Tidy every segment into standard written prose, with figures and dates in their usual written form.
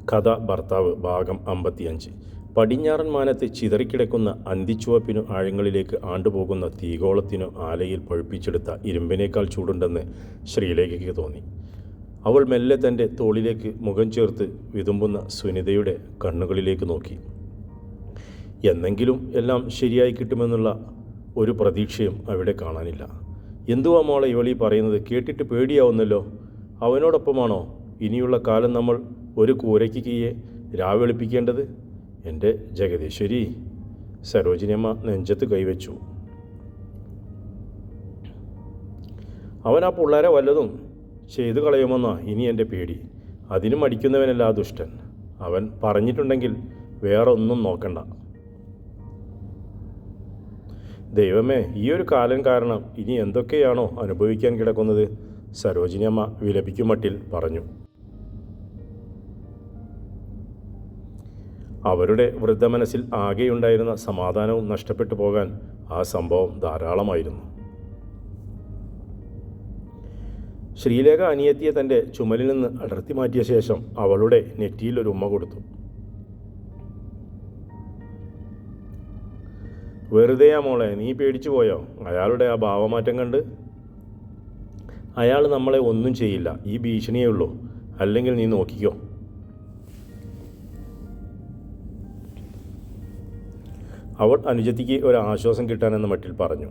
കഥ ഭർത്താവ് ഭാഗം 55. പടിഞ്ഞാറൻ മാനത്ത് ചിതറിക്കിടക്കുന്ന അന്തിച്ചുവപ്പിനു ആഴങ്ങളിലേക്ക് ആണ്ടുപോകുന്ന തീഗോളത്തിനു ആലയിൽ പഴുപ്പിച്ചെടുത്ത ഇരുമ്പിനേക്കാൾ ചൂടുണ്ടെന്ന് ശ്രീലേഖയ്ക്ക് തോന്നി. അവൾ മെല്ലെ തൻ്റെ തോളിലേക്ക് മുഖം ചേർത്ത് വിതുമ്പുന്ന സുനിതയുടെ കണ്ണുകളിലേക്ക് നോക്കി. എന്നെങ്കിലും എല്ലാം ശരിയായി കിട്ടുമെന്നുള്ള ഒരു പ്രതീക്ഷയും അവിടെ കാണാനില്ല. എന്തുവാ മോളെ ഇവളീ പറയുന്നത്? കേട്ടിട്ട് പേടിയാവുന്നല്ലോ. അവനോടൊപ്പമാണോ ഇനിയുള്ള കാലം നമ്മൾ ഒരു കൂരയ്ക്ക് കീയെ രാവെളുപ്പിക്കേണ്ടത്? എൻ്റെ ജഗദീശ്വരി. സരോജിനിയമ്മ നെഞ്ചത്ത് കൈവച്ചു. അവൻ ആ പിള്ളേരെ വല്ലതും ചെയ്തു കളയുമെന്നാ ഇനി എൻ്റെ പേടി. അതിനും മടിക്കുന്നവനല്ല ആ ദുഷ്ടൻ. അവൻ പറഞ്ഞിട്ടുണ്ടെങ്കിൽ വേറെ ഒന്നും നോക്കണ്ട. ദൈവമേ, ഈ ഒരു കാലം കാരണം ഇനി എന്തൊക്കെയാണോ അനുഭവിക്കാൻ കിടക്കുന്നത്? സരോജിനിയമ്മ വിലപിക്കും മട്ടിൽ പറഞ്ഞു. അവരുടെ വൃദ്ധമനസ്സിൽ ആകെയുണ്ടായിരുന്ന സമാധാനവും നഷ്ടപ്പെട്ടു പോകാൻ ആ സംഭവം ധാരാളമായിരുന്നു. ശ്രീലേഖ അനിയത്തിയെ തൻ്റെ ചുമലിൽ നിന്ന് അടർത്തി മാറ്റിയ ശേഷം അവളുടെ നെറ്റിയിൽ ഒരു ഉമ്മ കൊടുത്തു. വെറുതെയാ മോളെ, നീ പേടിച്ചു പോയോ? അയാളുടെ ആ ഭാവമാറ്റം കണ്ട്? അയാൾ നമ്മളെ ഒന്നും ചെയ്യില്ല, ഈ ഭീഷണിയേ ഉള്ളൂ. അല്ലെങ്കിൽ നീ നോക്കിക്കോ. അവൾ അനുജത്തിക്ക് ഒരു ആശ്വാസം കിട്ടാനെന്ന മട്ടിൽ പറഞ്ഞു.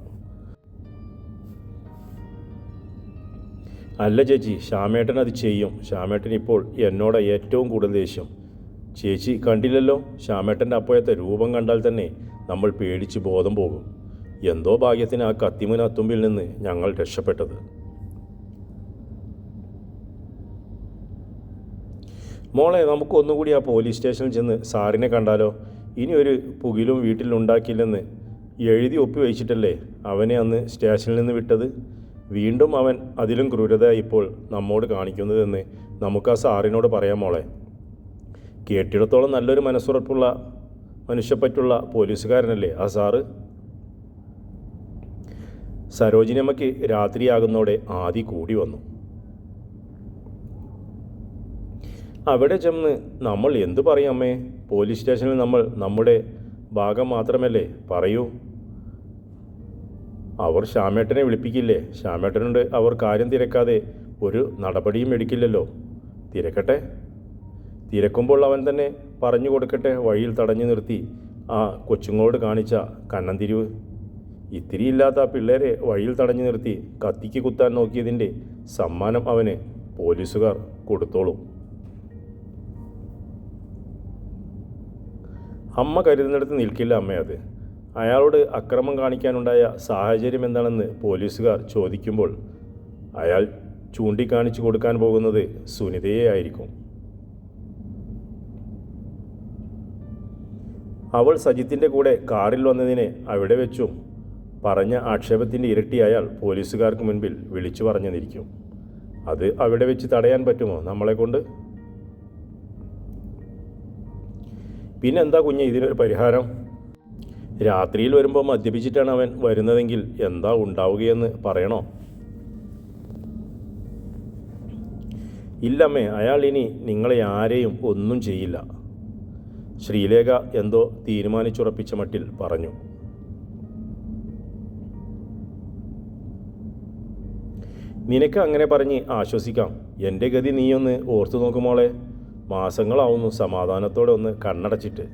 അല്ല ചേച്ചി, ശ്യാമേട്ടൻ അത് ചെയ്യും. ശ്യാമേട്ടൻ ഇപ്പോൾ എന്നോട് ഏറ്റവും കൂടുതൽ ദേഷ്യം. ചേച്ചി കണ്ടില്ലല്ലോ, ശ്യാമേട്ടൻ്റെ അപ്പോഴത്തെ രൂപം കണ്ടാൽ തന്നെ നമ്മൾ പേടിച്ച് ബോധം പോകും. എന്തോ ഭാഗ്യത്തിന് ആ കത്തിമുനത്തുമ്പിൽ നിന്ന് ഞങ്ങൾ രക്ഷപ്പെട്ടത്. മോളെ, നമുക്ക് ഒന്നുകൂടി ആ പോലീസ് സ്റ്റേഷനിൽ ചെന്ന് സാറിനെ കണ്ടാലോ? ഇനി ഒരു പുകിലും വീട്ടിലുണ്ടാക്കില്ലെന്ന് എഴുതി ഒപ്പുവെച്ചിട്ടല്ലേ അവനെ അന്ന് സ്റ്റേഷനിൽ നിന്ന് വിട്ടത്. വീണ്ടും അവൻ അതിലും ക്രൂരത ഇപ്പോൾ നമ്മോട് കാണിക്കുന്നതെന്ന് നമുക്ക് ആ സാറിനോട് പറയാം മോളെ. കേട്ടിടത്തോളം നല്ലൊരു മനസ്സുറപ്പുള്ള മനുഷ്യപ്പറ്റുള്ള പോലീസുകാരനല്ലേ ആ സാറ്? സരോജിനിയമ്മയ്ക്ക് രാത്രിയാകുന്നതോടെ ആദി കൂടി വന്നു. അവിടെ ചെന്ന് നമ്മൾ എന്തു പറയും അമ്മേ? പോലീസ് സ്റ്റേഷനിൽ നമ്മൾ നമ്മുടെ ഭാഗം മാത്രമല്ലേ പറയൂ. അവർ ശ്യാമേട്ടനെ വിളിപ്പിക്കില്ലേ? ശ്യാമേട്ടനുണ്ട് അവർ കാര്യം തിരക്കാതെ ഒരു നടപടിയും എടുക്കില്ലല്ലോ. തിരക്കട്ടെ. തിരക്കുമ്പോൾ അവൻ തന്നെ പറഞ്ഞു കൊടുക്കട്ടെ. വഴിയിൽ തടഞ്ഞു നിർത്തി ആ കൊച്ചുങ്ങളോട് കാണിച്ച കണ്ണന്തിരിവ്. ഇത്തിരിയില്ലാത്ത ആ പിള്ളേരെ വഴിയിൽ തടഞ്ഞു നിർത്തി കത്തിക്ക് കുത്താൻ നോക്കിയതിൻ്റെ സമ്മാനം അവന് പോലീസുകാർ കൊടുത്തോളും. അമ്മ കരുതുന്നിടത്ത് നിൽക്കില്ല അമ്മ. അത് അയാളോട് അക്രമം കാണിക്കാനുണ്ടായ സാഹചര്യം എന്താണെന്ന് പോലീസുകാർ ചോദിക്കുമ്പോൾ അയാൾ ചൂണ്ടിക്കാണിച്ചു കൊടുക്കാൻ പോകുന്നത് സുനിതയെ ആയിരിക്കും. അവൾ സജിത്തിൻ്റെ കൂടെ കാറിൽ വന്നതിനെ അവിടെ വെച്ചും പറഞ്ഞ ആക്ഷേപത്തിൻ്റെ ഇരട്ടി അയാൾ പോലീസുകാർക്ക് മുൻപിൽ വിളിച്ചു പറഞ്ഞെന്നിരിക്കും. അത് അവിടെ വെച്ച് തടയാൻ പറ്റുമോ നമ്മളെ കൊണ്ട്? പിന്നെന്താ കുഞ്ഞ് ഇതിനൊരു പരിഹാരം? രാത്രിയിൽ വരുമ്പോൾ മദ്യപിച്ചിട്ടാണ് അവൻ വരുന്നതെങ്കിൽ എന്താ ഉണ്ടാവുകയെന്ന് പറയണോ? ഇല്ലമ്മേ, അയാൾ ഇനി നിങ്ങളെ ആരെയും ഒന്നും ചെയ്യില്ല. ശ്രീലേഖ എന്തോ തീരുമാനിച്ചുറപ്പിച്ച മട്ടിൽ പറഞ്ഞു. നിനക്ക് അങ്ങനെ പറഞ്ഞ് ആശ്വസിക്കാം. എൻ്റെ ഗതി നീയൊന്ന് ഓർത്തു നോക്കുമോളെ. മാസങ്ങളാവുന്നു സമാധാനത്തോടെ ഒന്ന് കണ്ണടച്ചിട്ട്.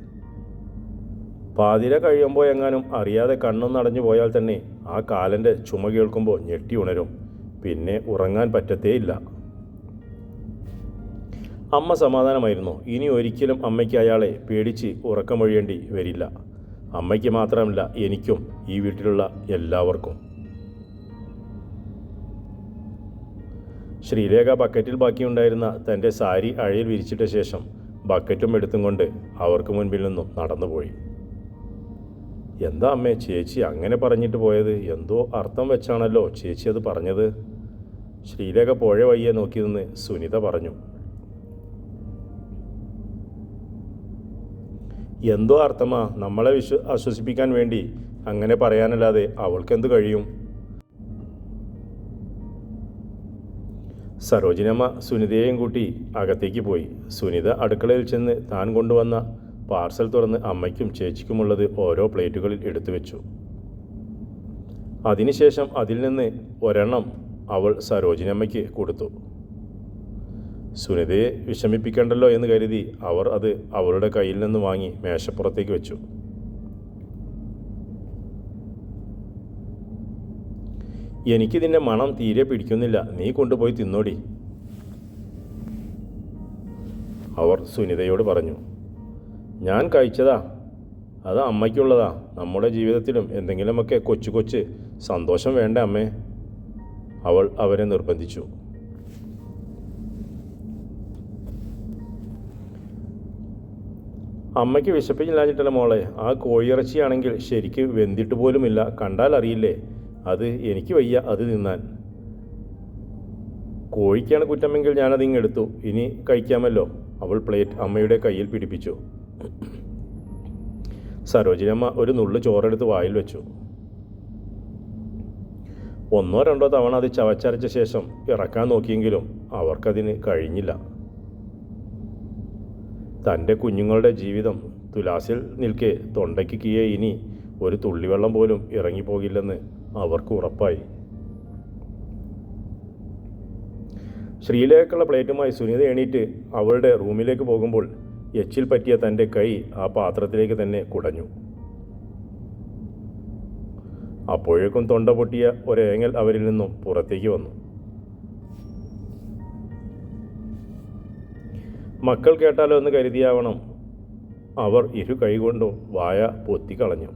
പാതിര കഴിയുമ്പോൾ എങ്ങാനും അറിയാതെ കണ്ണൊന്ന് അടഞ്ഞു പോയാൽ തന്നെ ആ കാലൻ്റെ ചുമ കേൾക്കുമ്പോൾ ഞെട്ടി ഉണരും. പിന്നെ ഉറങ്ങാൻ പറ്റത്തേയില്ല. അമ്മ സമാധാനമായിരുന്നു. ഇനി ഒരിക്കലും അമ്മയ്ക്ക് അയാളെ പേടിച്ച് ഉറക്കമൊഴിയേണ്ടി വരില്ല. അമ്മയ്ക്ക് മാത്രമല്ല, എനിക്കും ഈ വീട്ടിലുള്ള എല്ലാവർക്കും. ശ്രീലേഖ ബക്കറ്റിൽ ബാക്കിയുണ്ടായിരുന്ന തൻ്റെ സാരി അഴയിൽ വിരിച്ചിട്ട ശേഷം ബക്കറ്റും എടുത്തും കൊണ്ട് അവർക്ക് മുൻപിൽ നിന്നും നടന്നുപോയി. എന്താ അമ്മേ ചേച്ചി അങ്ങനെ പറഞ്ഞിട്ട് പോയത്? എന്തോ അർത്ഥം വെച്ചാണല്ലോ ചേച്ചി അത് പറഞ്ഞത്. ശ്രീലേഖ പുഴ വയ്യെ നോക്കി നിന്ന് സുനിത പറഞ്ഞു. എന്തോ അർത്ഥമാ? നമ്മളെ ആശ്വസിപ്പിക്കാൻ വേണ്ടി അങ്ങനെ പറയാനല്ലാതെ അവൾക്കെന്ത് കഴിയും? സരോജിനമ്മ സുനിതയെയും കൂട്ടി അകത്തേക്ക് പോയി. സുനിത അടുക്കളയിൽ ചെന്ന് താൻ കൊണ്ടുവന്ന പാർസൽ തുറന്ന് അമ്മയ്ക്കും ചേച്ചിക്കുമുള്ളത് ഓരോ പ്ലേറ്റുകളിൽ എടുത്തു വെച്ചു. അതിനുശേഷം അതിൽ നിന്ന് ഒരെണ്ണം അവൾ സരോജിനമ്മയ്ക്ക് കൊടുത്തു. സുനിതയെ വിഷമിപ്പിക്കണ്ടല്ലോ എന്ന് കരുതി അവർ അത് അവളുടെ കയ്യിൽ നിന്ന് വാങ്ങി മേശപ്പുറത്തേക്ക് വെച്ചു. എനിക്കിതിൻ്റെ മണം തീരെ പിടിക്കുന്നില്ല, നീ കൊണ്ടുപോയി തിന്നോടി, അവർ സുനിതയോട് പറഞ്ഞു. ഞാൻ കഴിച്ചതാ, അത് അമ്മയ്ക്കുള്ളതാ. നമ്മുടെ ജീവിതത്തിലും എന്തെങ്കിലുമൊക്കെ കൊച്ചു സന്തോഷം വേണ്ട അമ്മേ, അവൾ അവരെ നിർബന്ധിച്ചു. അമ്മയ്ക്ക് വിശപ്പില്ലാഞ്ഞിട്ടല്ല മോളെ, ആ കോഴിയിറച്ചിയാണെങ്കിൽ ശരിക്ക് വെന്തിട്ട് പോലുമില്ല, കണ്ടാൽ അറിയില്ലേ, അത് എനിക്ക് വയ്യ അത് തിന്നാൻ. കോഴിക്കാണ് കുറ്റമെങ്കിൽ ഞാനതിങ്ങെടുത്തു, ഇനി കഴിക്കാമല്ലോ, അവൾ പ്ലേറ്റ് അമ്മയുടെ കയ്യിൽ പിടിപ്പിച്ചു. സരോജിനമ്മ ഒരു നുള്ളു ചോറെടുത്ത് വായിൽ വെച്ചു. ഒന്നോ രണ്ടോ തവണ അത് ചവച്ചരച്ച ശേഷം ഇറക്കാൻ നോക്കിയെങ്കിലും അവർക്കതിന് കഴിഞ്ഞില്ല. തൻ്റെ കുഞ്ഞുങ്ങളുടെ ജീവിതം തുലാസിൽ നിൽക്കെ തൊണ്ടയ്ക്ക് കീഴെ ഇനി ഒരു തുള്ളിവെള്ളം പോലും ഇറങ്ങിപ്പോകില്ലെന്ന് അവർക്ക് ഉറപ്പായി. ശ്രീലേക്കുള്ള പ്ലേറ്റുമായി സുനിത എണീറ്റ് അവളുടെ റൂമിലേക്ക് പോകുമ്പോൾ എച്ചിൽ പറ്റിയ തൻ്റെ കൈ ആ പാത്രത്തിലേക്ക് തന്നെ കുടഞ്ഞു. അപ്പോഴേക്കും തൊണ്ട പൊട്ടിയ ഒരേങ്ങൽ അവരിൽ നിന്നും പുറത്തേക്ക് വന്നു. മക്കൾ കേട്ടാലോ എന്ന് കരുതിയാവണം അവർ ഇരു കൈ കൊണ്ടും വായ പൊത്തിക്കളഞ്ഞു.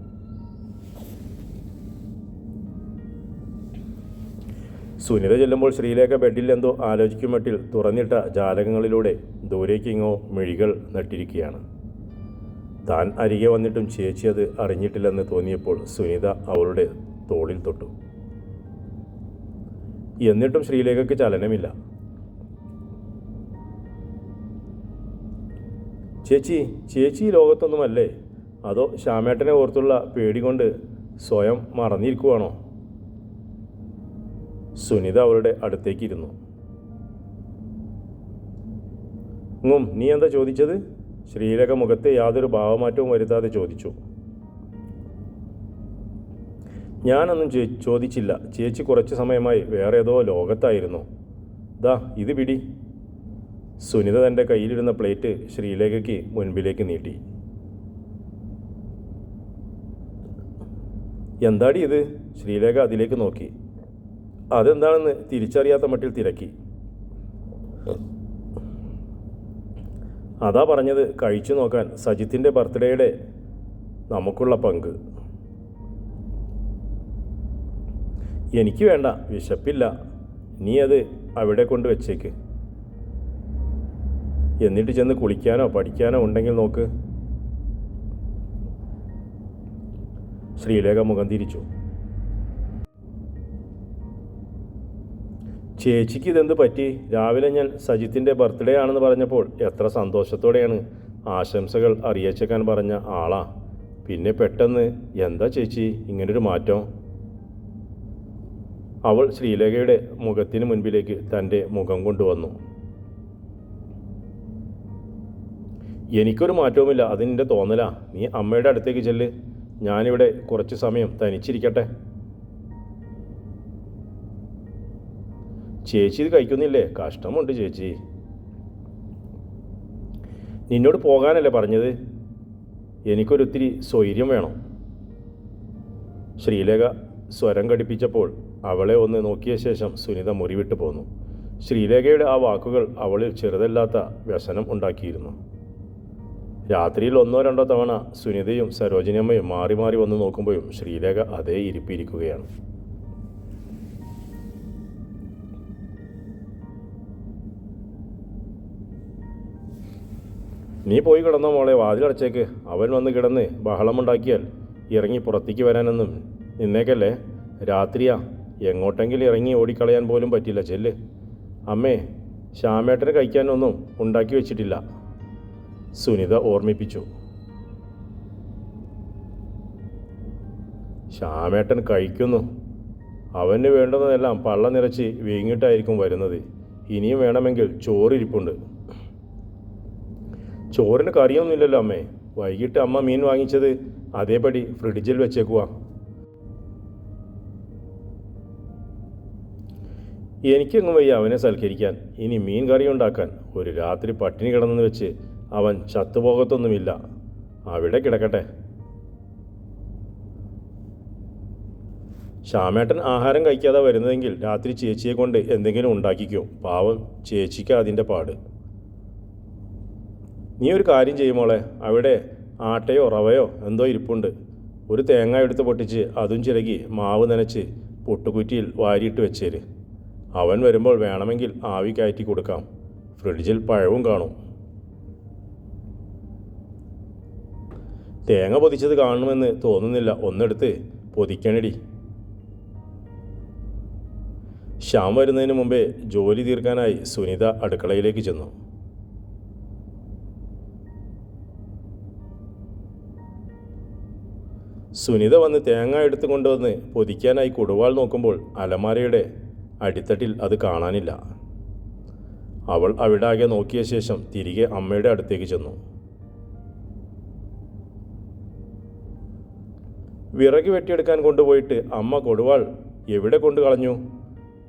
സുനിത ചെല്ലുമ്പോൾ ശ്രീലേഖ ബെഡിൽ എന്തോ ആലോചിക്കും മട്ടിൽ തുറന്നിട്ട ജാലകങ്ങളിലൂടെ ദൂരേക്കിങ്ങോ മിഴികൾ നട്ടിരിക്കുകയാണ്. താൻ അരികെ വന്നിട്ടും ചേച്ചി അത് അറിഞ്ഞിട്ടില്ലെന്ന് തോന്നിയപ്പോൾ സുനിത അവളുടെ തോളിൽ തൊട്ടു. എന്നിട്ടും ശ്രീലേഖയ്ക്ക് ചലനമില്ല. ചേച്ചി ലോകത്തൊന്നുമല്ലേ, അതോ ശ്യാമേട്ടനെ ഓർത്തുള്ള പേടി കൊണ്ട് സ്വയം മറന്നിരിക്കുവാണോ? സുനിത അവളുടെ അടുത്തേക്ക് ഇരുന്നു. നീ എന്താ ചോദിച്ചത്? ശ്രീലേഖ മുഖത്തെ യാതൊരു ഭാവമാറ്റവും വരുത്താതെ ചോദിച്ചു. ഞാനൊന്നും ചോദിച്ചില്ല, ചേച്ചി കുറച്ച് സമയമായി വേറെ ഏതോ ലോകത്തായിരുന്നു. ദാ ഇത് പിടി. സുനിത തൻ്റെ കയ്യിലിരുന്ന പ്ലേറ്റ് ശ്രീലേഖയ്ക്ക് മുൻപിലേക്ക് നീട്ടി. എന്താടി ഇത്? ശ്രീലേഖ അതിലേക്ക് നോക്കി. അതെന്താണെന്ന് തിരിച്ചറിയാത്ത മട്ടിൽ തിരക്കി. അതാ പറഞ്ഞത്, കഴിച്ചു നോക്കാൻ, സജിത്തിൻ്റെ ബർത്ത്ഡേയുടെ നമുക്കുള്ള പങ്ക്. എനിക്ക് വേണ്ട, വിശപ്പില്ല, നീ അത് അവിടെ കൊണ്ട് വെച്ചേക്ക്. എന്നിട്ട് ചെന്ന് കുളിക്കാനോ പഠിക്കാനോ ഉണ്ടെങ്കിൽ നോക്ക്. ശ്രീലേഖ മുഖം തിരിച്ചു. ചേച്ചിക്ക് ഇതെന്ത് പറ്റി? രാവിലെ ഞാൻ സജിത്തിൻ്റെ ബർത്ത്ഡേ ആണെന്ന് പറഞ്ഞപ്പോൾ എത്ര സന്തോഷത്തോടെയാണ് ആശംസകൾ അറിയിച്ചേക്കാൻ പറഞ്ഞ ആളാ. പിന്നെ പെട്ടെന്ന് എന്താ ചേച്ചി ഇങ്ങനൊരു മാറ്റം? അവൾ ശ്രീലേഖയുടെ മുഖത്തിന് മുൻപിലേക്ക് തൻ്റെ മുഖം കൊണ്ടുവന്നു. എനിക്കൊരു മാറ്റവുമില്ല, അത് നിൻ്റെ തോന്നലാ. നീ അമ്മയുടെ അടുത്തേക്ക് ചെല്ല്, ഞാനിവിടെ കുറച്ച് സമയം തനിച്ചിരിക്കട്ടെ. ചേച്ചി ഇത് കഴിക്കുന്നില്ലേ? കഷ്ടമുണ്ട് ചേച്ചി. നിന്നോട് പോകാനല്ലേ പറഞ്ഞത്? എനിക്കൊരിത്തിരി സ്വൈര്യം വേണം. ശ്രീലേഖ സ്വരം ഘടിപ്പിച്ചപ്പോൾ അവളെ ഒന്ന് നോക്കിയ ശേഷം സുനിത മുറിവിട്ട് പോന്നു. ശ്രീലേഖയുടെ ആ വാക്കുകൾ അവളിൽ ചെറുതല്ലാത്ത വ്യസനം ഉണ്ടാക്കിയിരുന്നു. രാത്രിയിൽ ഒന്നോ രണ്ടോ തവണ സുനിതയും സരോജിനിയമ്മയും മാറി മാറി വന്ന് നോക്കുമ്പോഴും ശ്രീലേഖ അതേ ഇരിപ്പിരിക്കുകയാണ്. നീ പോയി കിടന്നോ മോളെ, വാതിലടച്ചേക്ക്. അവൻ വന്ന് കിടന്ന് ബഹളമുണ്ടാക്കിയാൽ ഇറങ്ങി പുറത്തേക്ക് വരാനൊന്നും നിന്നേക്കല്ലേ. രാത്രിയാ, എങ്ങോട്ടെങ്കിലും ഇറങ്ങി ഓടിക്കളയാൻ പോലും പറ്റില്ല. ചെല്ല്. അമ്മേ, ശ്യാമേട്ടന് കഴിക്കാനൊന്നും ഉണ്ടാക്കി വെച്ചിട്ടില്ല, സുനിത ഓർമ്മിപ്പിച്ചു. ശ്യാമേട്ടൻ കഴിക്കുന്നു. അവന് വേണ്ടുന്നതെല്ലാം പള്ള നിറച്ച് വീങ്ങിട്ടായിരിക്കും വരുന്നത്. ഇനിയും വേണമെങ്കിൽ ചോറിരിപ്പുണ്ട്. ചോറിന് കറിയൊന്നുമില്ലല്ലോ അമ്മേ. വൈകിട്ട് അമ്മ മീൻ വാങ്ങിച്ചത് അതേപടി ഫ്രിഡ്ജിൽ വെച്ചേക്കുക. എനിക്കെങ്ങും വയ്യ അവനെ സൽക്കരിക്കാൻ. ഇനി മീൻ കറി ഉണ്ടാക്കാൻ. ഒരു രാത്രി പട്ടിണി കിടന്നെന്ന് വെച്ച് അവൻ ചത്തുപോകത്തൊന്നുമില്ല. അവിടെ കിടക്കട്ടെ. ശ്യാമേട്ടൻ ആഹാരം കഴിക്കാതെ വരുന്നതെങ്കിൽ രാത്രി ചേച്ചിയെ കൊണ്ട് എന്തെങ്കിലും ഉണ്ടാക്കിക്കോ. പാവം ചേച്ചിക്ക് അതിൻ്റെ പാട്. നീ ഒരു കാര്യം ചെയ്യുമോളെ, അവിടെ ആട്ടയോ റവയോ എന്തോ ഇരിപ്പുണ്ട്. ഒരു തേങ്ങ എടുത്ത് പൊട്ടിച്ച് അതും ചിരകി മാവ് നനച്ച് പുട്ടുകുറ്റിയിൽ വാരിയിട്ട് വെച്ചേര്. അവൻ വരുമ്പോൾ വേണമെങ്കിൽ ആവി കയറ്റി കൊടുക്കാം. ഫ്രിഡ്ജിൽ പഴവും കാണും. തേങ്ങ പൊതിച്ചത് കാണുമെന്ന് തോന്നുന്നില്ല. ഒന്നെടുത്ത് പൊതിക്കണടി. ശ്യാം വരുന്നതിന് മുമ്പേ ജോലി തീർക്കാനായി സുനിത അടുക്കളയിലേക്ക് ചെന്നു. സുനിത വന്ന് തേങ്ങ എടുത്തു കൊണ്ടുവന്ന് പൊതിക്കാനായി കൊടുവാൾ നോക്കുമ്പോൾ അലമാരയുടെ അടിത്തട്ടിൽ അത് കാണാനില്ല. അവൾ അവിടെ ആകെ നോക്കിയ ശേഷം തിരികെ അമ്മയുടെ അടുത്തേക്ക് ചെന്നു. വിറക് വെട്ടിയെടുക്കാൻ കൊണ്ടുപോയിട്ട് അമ്മ കൊടുവാൾ എവിടെ കൊണ്ട് കളഞ്ഞു?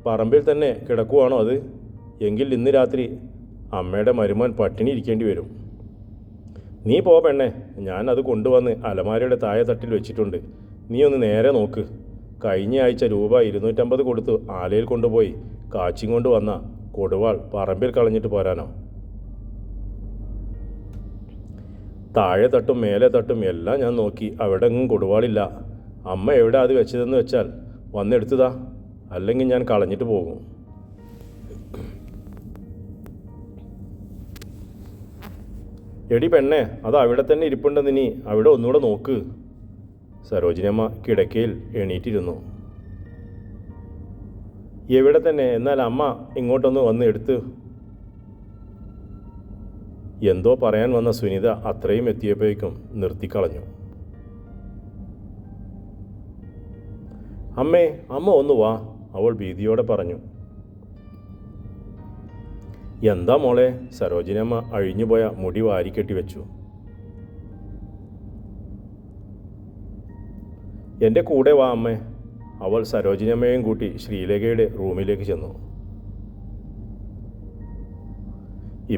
പറമ്പിൽ തന്നെ കിടക്കുവാണോ അത്? എങ്കിൽ ഇന്ന് രാത്രി അമ്മയുടെ മരുമോൻ പട്ടിണി ഇരിക്കേണ്ടി വരും. നീ പോ പെണ്ണേ, ഞാൻ അത് കൊണ്ടുവന്ന് അലമാരയുടെ താഴെ തട്ടിൽ വെച്ചിട്ടുണ്ട്. നീ ഒന്ന് നേരെ നോക്ക്. കഴിഞ്ഞ ആഴ്ച രൂപ 250 കൊടുത്ത് ആലയിൽ കൊണ്ടുപോയി കാച്ചിങ് കൊണ്ട് വന്ന കൊടുവാൾ പറമ്പിൽ കളഞ്ഞിട്ട് പോരാനോ? താഴെ തട്ടും മേലെ തട്ടും എല്ലാം ഞാൻ നോക്കി. അവിടെ എങ്ങും കൊടുവാളില്ല. അമ്മ എവിടെ അത് വെച്ചതെന്ന് വെച്ചാൽ വന്നെടുത്തതാ, അല്ലെങ്കിൽ ഞാൻ കളഞ്ഞിട്ട് പോകും. എടി പെണ്ണേ, അത് അവിടെ തന്നെ ഇരിപ്പുണ്ടെന്ന്. നീ അവിടെ ഒന്നുകൂടെ നോക്ക്. സരോജിനിയമ്മ കിടക്കയിൽ എണീറ്റിരുന്നു. എവിടെ തന്നെ? എന്നാൽ അമ്മ ഇങ്ങോട്ടൊന്ന് വന്ന് എടുത്ത്. എന്തോ പറയാൻ വന്ന സുനിത അത്രയും എത്തിയപ്പോഴേക്കും നിർത്തിക്കളഞ്ഞു. അമ്മേ, അമ്മ ഒന്ന് വാ, അവൾ ഭീതിയോടെ പറഞ്ഞു. എന്താ മോളെ? സരോജിനിയമ്മ അഴിഞ്ഞുപോയ മുടി വാരിക്കെട്ടി വെച്ചു. എൻ്റെ കൂടെ വാ അമ്മേ. അവൾ സരോജിനിയമ്മയെയും കൂട്ടി ശ്രീലേഖയുടെ റൂമിലേക്ക് ചെന്നു.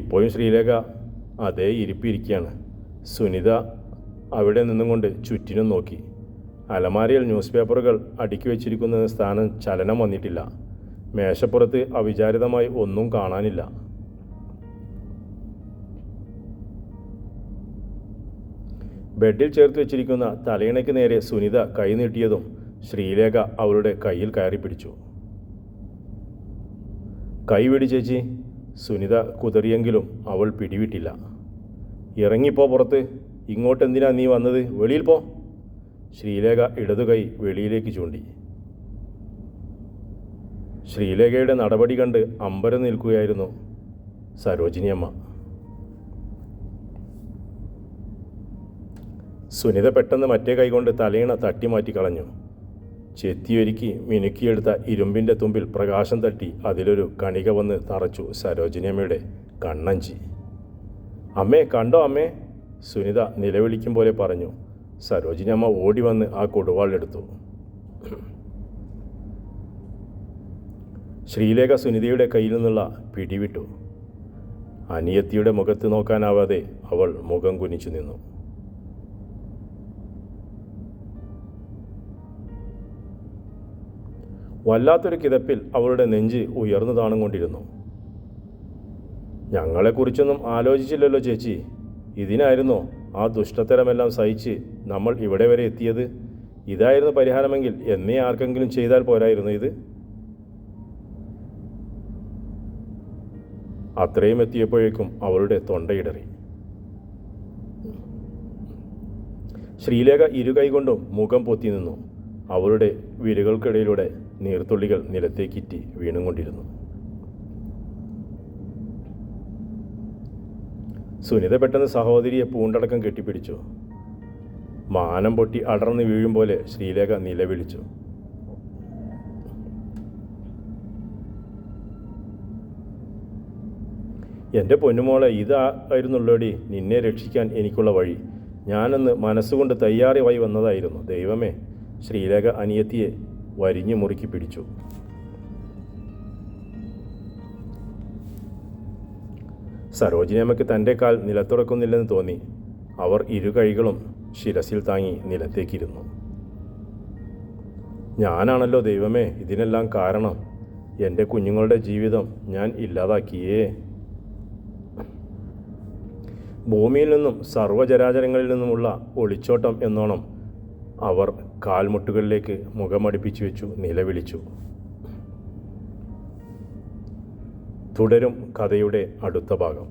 ഇപ്പോഴും ശ്രീലേഖ അതേ ഇരിപ്പിരിക്കുകയാണ്. സുനിത അവിടെ നിന്നും കൊണ്ട് ചുറ്റിനും നോക്കി. അലമാരയിൽ ന്യൂസ് പേപ്പറുകൾ അടുക്കി വച്ചിരിക്കുന്ന സ്ഥാനം ചലനം വന്നിട്ടില്ല. മേശപ്പുറത്ത് അവിചാരിതമായി ഒന്നും കാണാനില്ല. ബെഡിൽ ചേർത്ത് വെച്ചിരിക്കുന്ന തലയിണയ്ക്ക് നേരെ സുനിത കൈ നീട്ടിയതും ശ്രീലേഖ അവളുടെ കയ്യിൽ കയറി പിടിച്ചു. കൈ വിടി ചേച്ചി. സുനിത കുതറിയെങ്കിലും അവൾ പിടിവിട്ടില്ല. ഇറങ്ങിപ്പോ പുറത്ത്. ഇങ്ങോട്ടെന്തിനാ നീ വന്നത്? വെളിയിൽ പോ. ശ്രീലേഖ ഇടതുകൈ വെളിയിലേക്ക് ചൂണ്ടി. ശ്രീലേഖയുടെ നടപടി കണ്ട് അമ്പരം നിൽക്കുകയായിരുന്നു സരോജിനിയമ്മ. സുനിത പെട്ടെന്ന് മറ്റേ കൈകൊണ്ട് തലയിണ തട്ടിമാറ്റി കളഞ്ഞു. ചെത്തിയൊരുക്കി മിനുക്കിയെടുത്ത ഇരുമ്പിൻ്റെ തുമ്പിൽ പ്രകാശം തട്ടി അതിലൊരു കണിക വന്ന് തറച്ചു സരോജിനിയമ്മയുടെ കണ്ണഞ്ചി. അമ്മേ, കണ്ടോ അമ്മേ? സുനിത നിലവിളിക്കും പോലെ പറഞ്ഞു. സരോജിനിയമ്മ ഓടി വന്ന് ആ കൊടുവാളെടുത്തു. ശ്രീലേഖ സുനിതയുടെ കയ്യിൽ നിന്നുള്ള പിടിവിട്ടു. അനിയത്തിയുടെ മുഖത്ത് നോക്കാനാവാതെ അവൾ മുഖം കുനിച്ചു നിന്നു. വല്ലാത്തൊരു കിതപ്പിൽ അവളുടെ നെഞ്ച് ഉയർന്നു താണുകൊണ്ടിരുന്നു. ഞങ്ങളെക്കുറിച്ചൊന്നും ആലോചിച്ചില്ലല്ലോ ചേച്ചി. ഇതിനായിരുന്നോ ആ ദുഷ്ടത്തരമെല്ലാം സഹിച്ച് നമ്മൾ ഇവിടെ വരെ എത്തിയത്? ഇതായിരുന്നു പരിഹാരമെങ്കിൽ എന്നേ ആർക്കെങ്കിലും ചെയ്താൽ പോരായിരുന്നു ഇത്? അത്രയും എത്തിയപ്പോഴേക്കും അവളുടെ തൊണ്ടയിടറി. ശ്രീലേഖ ഇരുകൈകൊണ്ടും മുഖം പൊത്തി നിന്നു. അവളുടെ വിരകൾക്കിടയിലൂടെ നീർത്തുള്ളികൾ നിലത്തേക്കിറ്റി വീണുകൊണ്ടിരുന്നു. സുനിത പെട്ടെന്ന് സഹോദരിയെ പൂണ്ടടക്കം കെട്ടിപ്പിടിച്ചു. മാനം പൊട്ടി അടർന്നു വീഴും പോലെ ശ്രീലേഖ നിലവിളിച്ചു. എൻ്റെ പൊന്നുമോളെ, ഇതായിരുന്നുള്ളോടി നിന്നെ രക്ഷിക്കാൻ എനിക്കുള്ള വഴി. ഞാനന്ന് മനസ്സുകൊണ്ട് തയ്യാറായി വന്നതായിരുന്നു. ദൈവമേ! ശ്രീലേഖ അനിയത്തിയെ വരിഞ്ഞു മുറുക്കി പിടിച്ചു. സരോജിനി അമ്മയ്ക്ക് തൻ്റെ കാൽ നിലത്തുറക്കുന്നില്ലെന്ന് തോന്നി. അവർ ഇരു കൈകളും ശിരസിൽ താങ്ങി നിലത്തേക്കിരുന്നു. ഞാനാണല്ലോ ദൈവമേ ഇതിനെല്ലാം കാരണം. എൻ്റെ കുഞ്ഞുങ്ങളുടെ ജീവിതം ഞാൻ ഇല്ലാതാക്കിയേ. ഭൂമിയിൽ നിന്നും സർവ്വചരാചരങ്ങളിൽ നിന്നുമുള്ള ഒളിച്ചോട്ടം എന്നോണം അവർ കാൽമുട്ടുകളിലേക്ക് മുഖമടിപ്പിച്ചു വെച്ചു നിലവിളിച്ചു. തുടരും കഥയുടെ അടുത്ത ഭാഗം.